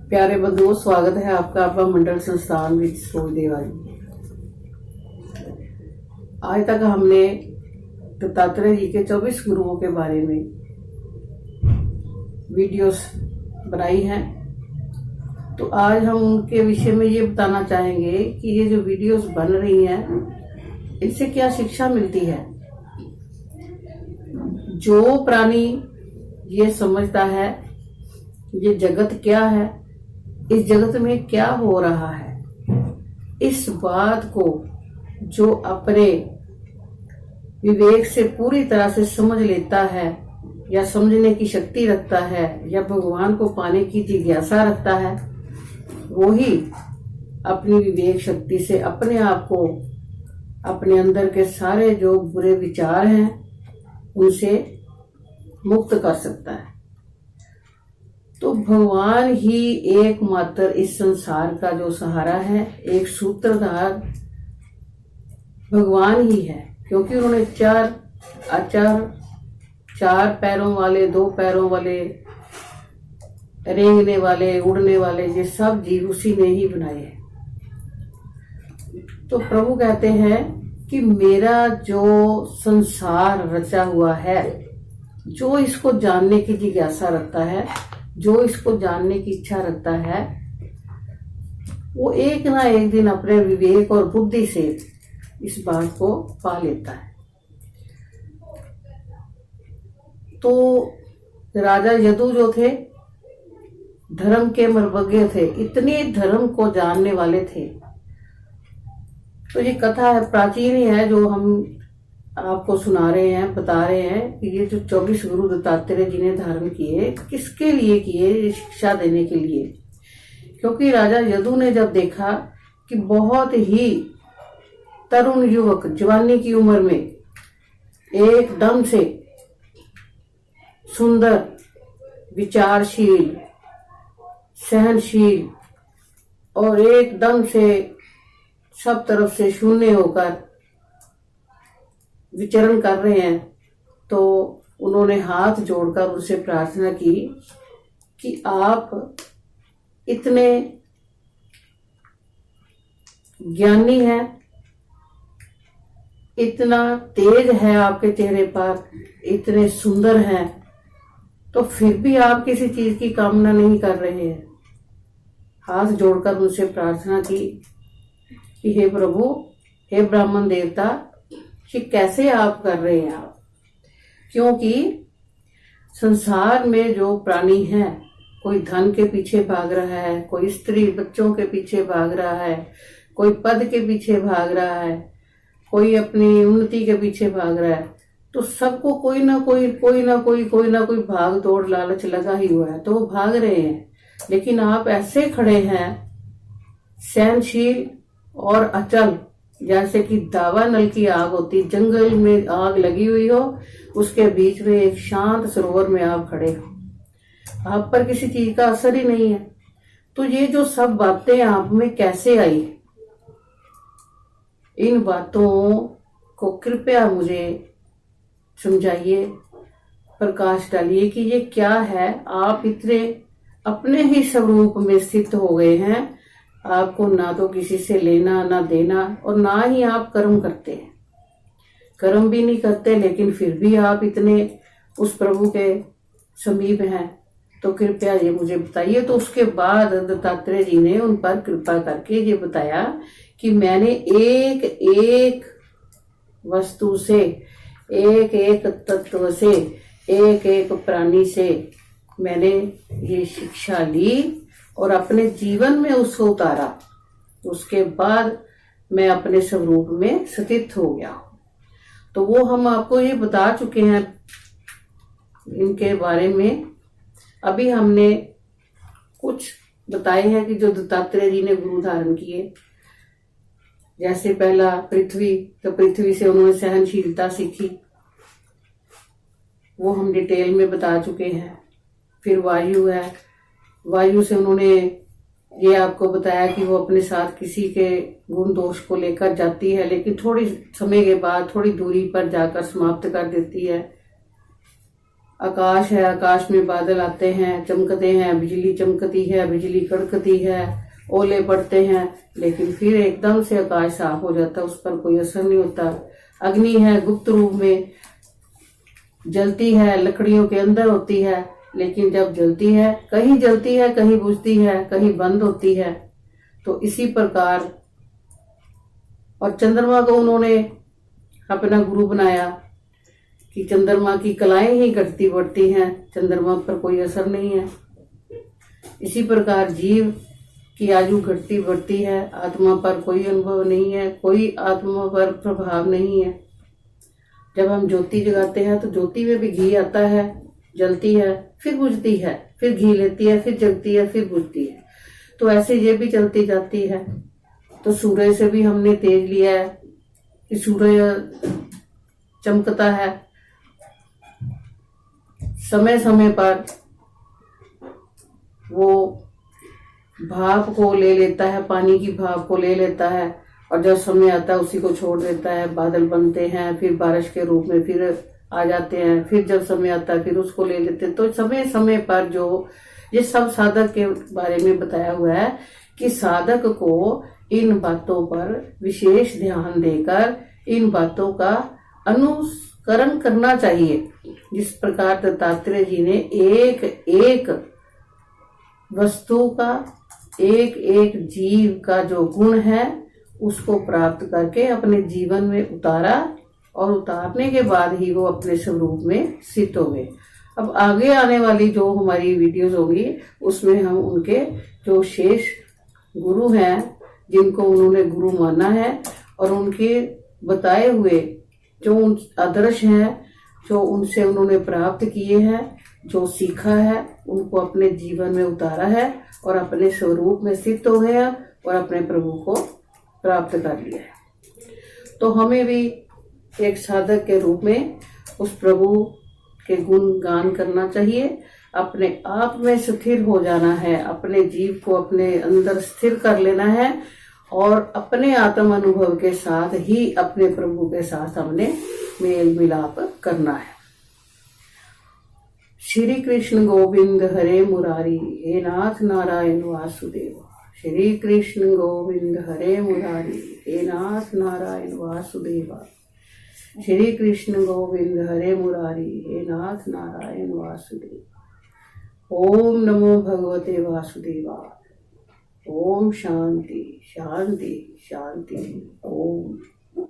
प्यारे बंधुओं, स्वागत है आपका अपना मंडल संस्थान विच देवाली। आज तक हमने दत्तात्रेय जी के 24 गुरुओं के बारे में वीडियोस बनाई हैं। तो आज हम उनके विषय में ये बताना चाहेंगे कि ये जो वीडियोस बन रही हैं इससे क्या शिक्षा मिलती है। जो प्राणी ये समझता है ये जगत क्या है, इस जगत में क्या हो रहा है, इस बात को जो अपने विवेक से पूरी तरह से समझ लेता है या समझने की शक्ति रखता है या भगवान को पाने की जिज्ञासा रखता है, वो ही अपनी विवेक शक्ति से अपने आप को, अपने अंदर के सारे जो बुरे विचार हैं उनसे मुक्त कर सकता है। तो भगवान ही एकमात्र इस संसार का जो सहारा है, एक सूत्रधार भगवान ही है, क्योंकि उन्होंने चार पैरों वाले, 2 पैरों वाले, रेंगने वाले, उड़ने वाले, ये सब जीव उसी ने ही बनाए हैं। तो प्रभु कहते हैं कि मेरा जो संसार रचा हुआ है, जो इसको जानने की जिज्ञासा रखता है, जो इसको जानने की इच्छा रखता है, वो एक ना एक दिन अपने विवेक और बुद्धि से इस बात को पा लेता है। तो राजा यदु जो थे, धर्म के मर्मज्ञ थे, इतने धर्म को जानने वाले थे। तो ये कथा है, प्राचीन ही है, जो हम आपको सुना रहे हैं, बता रहे हैं कि ये जो 24 गुरु दत्तात्रेय जी ने धारण किए, किसके लिए किए, ये शिक्षा देने के लिए। क्योंकि राजा यदु ने जब देखा कि बहुत ही तरुण युवक जवानी की उम्र में एकदम से सुंदर, विचारशील, सहनशील और एकदम से सब तरफ से शून्य होकर विचरण कर रहे हैं, तो उन्होंने हाथ जोड़कर उनसे प्रार्थना की कि आप इतने ज्ञानी हैं, इतना तेज है आपके चेहरे पर, इतने सुंदर हैं, तो फिर भी आप किसी चीज की कामना नहीं कर रहे हैं। हाथ जोड़कर उनसे प्रार्थना की कि हे प्रभु, हे ब्राह्मण देवता, कि कैसे आप कर रहे हैं आप। क्योंकि संसार में जो प्राणी है, कोई धन के पीछे भाग रहा है, कोई स्त्री बच्चों के पीछे भाग रहा है, कोई पद के पीछे भाग रहा है, कोई अपनी उन्नति के पीछे भाग रहा है, तो सबको कोई ना कोई भाग दौड़ लालच लगा ही हुआ है, तो वो भाग रहे हैं। लेकिन आप ऐसे खड़े हैं, सहनशील और अचल, जैसे कि दावा नल की आग होती, जंगल में आग लगी हुई हो, उसके बीच में एक शांत सरोवर में आप खड़े हो, आप पर किसी चीज का असर ही नहीं है। तो ये जो सब बातें आप में कैसे आई, इन बातों को कृपया मुझे समझाइए, प्रकाश डालिए कि ये क्या है। आप इतने अपने ही स्वरूप में स्थित हो गए हैं, आपको ना तो किसी से लेना ना देना, और ना ही आप कर्म करते हैं, कर्म भी नहीं करते, लेकिन फिर भी आप इतने उस प्रभु के समीप हैं। तो कृपया ये मुझे बताइए। तो उसके बाद दत्तात्रेय जी ने उन पर कृपा करके ये बताया कि मैंने एक एक वस्तु से, एक एक तत्व से, एक एक प्राणी से मैंने ये शिक्षा ली और अपने जीवन में उसको उतारा। उसके बाद मैं अपने स्वरूप में स्थित हो गया। तो वो हम आपको ये बता चुके हैं इनके बारे में। अभी हमने कुछ बताए हैं कि जो दत्तात्रेय जी ने गुरु धारण किए, जैसे पहला पृथ्वी, तो पृथ्वी से उन्होंने सहनशीलता सीखी, वो हम डिटेल में बता चुके हैं। फिर वायु है, वायु से उन्होंने ये आपको बताया कि वो अपने साथ किसी के गुण दोष को लेकर जाती है, लेकिन थोड़ी समय के बाद थोड़ी दूरी पर जाकर समाप्त कर देती है। आकाश है, आकाश में बादल आते हैं, चमकते हैं, बिजली चमकती है, बिजली कड़कती है, ओले पड़ते हैं, लेकिन फिर एकदम से आकाश साफ हो जाता है, उस पर कोई असर नहीं होता। अग्नि है, गुप्त रूप में जलती है, लकड़ियों के अंदर होती है, लेकिन जब जलती है, कहीं बुझती है, कहीं बंद होती है। तो इसी प्रकार, और चंद्रमा को उन्होंने अपना गुरु बनाया कि चंद्रमा की कलाएं ही घटती बढ़ती हैं, चंद्रमा पर कोई असर नहीं है। इसी प्रकार जीव की आयु घटती बढ़ती है, आत्मा पर कोई अनुभव नहीं है, कोई आत्मा पर प्रभाव नहीं है। जब हम ज्योति जगाते हैं तो ज्योति में भी घी आता है, जलती है, फिर बुझती है, फिर घी लेती है, फिर जलती है, फिर बुझती है। तो ऐसे ये भी चलती जाती है। तो सूर्य से भी हमने तेज लिया है कि सूर्य चमकता है, समय समय पर वो भाप को ले लेता है, पानी की भाप को ले लेता है, और जब समय आता है उसी को छोड़ देता है। बादल बनते हैं, फिर बारिश के रूप में फिर आ जाते हैं, फिर जब समय आता है फिर उसको ले लेते हैं। तो समय समय पर जो ये सब साधक के बारे में बताया हुआ है कि साधक को इन बातों पर विशेष ध्यान देकर इन बातों का अनुकरण करना चाहिए। जिस प्रकार दत्तात्रेय जी ने एक एक वस्तु का, एक एक जीव का जो गुण है उसको प्राप्त करके अपने जीवन में उतारा, और उतारने के बाद ही वो अपने स्वरूप में स्थित हो गए। अब आगे आने वाली जो हमारी वीडियोस होंगी उसमें हम उनके जो शेष गुरु हैं, जिनको उन्होंने गुरु माना है, और उनके बताए हुए जो आदर्श हैं, जो उनसे उन्होंने प्राप्त किए हैं, जो सीखा है, उनको अपने जीवन में उतारा है और अपने स्वरूप में स्थित हो गया और अपने प्रभु को प्राप्त कर लिया है। तो हमें भी एक साधक के रूप में उस प्रभु के गुण गान करना चाहिए, अपने आप में स्थिर हो जाना है, अपने जीव को अपने अंदर स्थिर कर लेना है, और अपने आत्म अनुभव के साथ ही अपने प्रभु के साथ हमने मेल मिलाप करना है। श्री कृष्ण गोविंद हरे मुरारी, हे नाथ नारायण वासुदेव। श्री कृष्ण गोविंद हरे मुरारी, हे नाथ नारायण वासुदेवा। श्री कृष्ण गोविंद हरे मुरारी, हे नाथ नारायण वासुदेव। ओम नमो भगवते वासुदेवाय। ओम शांति शांति शांति। ओम।